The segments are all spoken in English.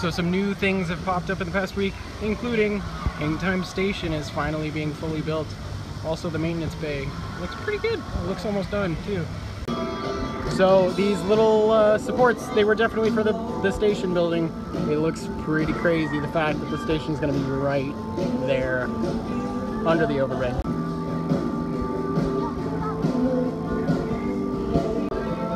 So some new things have popped up in the past week, including Hangtime Station is finally being fully built. Also the maintenance bay looks pretty good. It looks almost done too. So these little supports, they were definitely for the station building. It looks pretty crazy, the fact that the station is going to be right there under the overbank.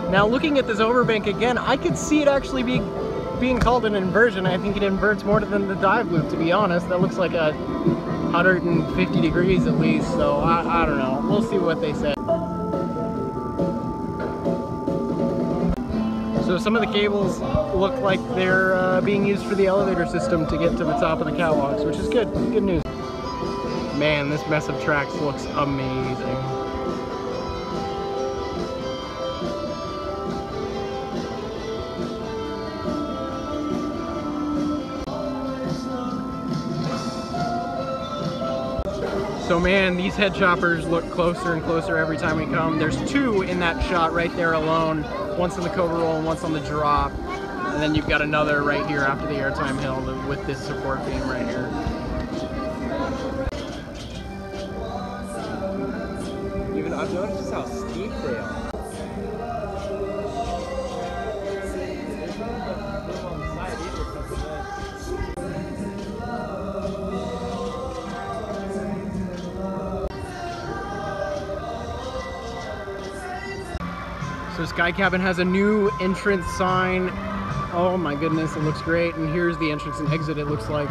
Now looking at this overbank again, I could see it actually being called an inversion. I think it inverts more than the dive loop, to be honest. That looks like 150 degrees at least, so I don't know. We'll see what they say. So some of the cables look like they're being used for the elevator system to get to the top of the catwalks, which is good. Good news. Man, this mess of tracks looks amazing. So man, these head choppers look closer and closer every time we come. There's two in that shot right there alone. One's on the Cobra roll and one's on the drop. And then you've got another right here after the airtime hill with this support beam right here. Even I've noticed just how steep they are. So Sky Cabin has a new entrance sign. Oh my goodness, it looks great. And here's the entrance and exit, it looks like.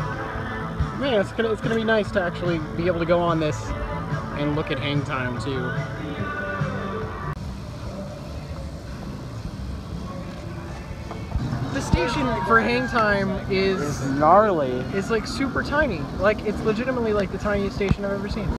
Man, it's gonna be nice to actually be able to go on this and look at Hangtime too. The station for Hangtime is gnarly. It's like super tiny. Like it's legitimately like the tiniest station I've ever seen.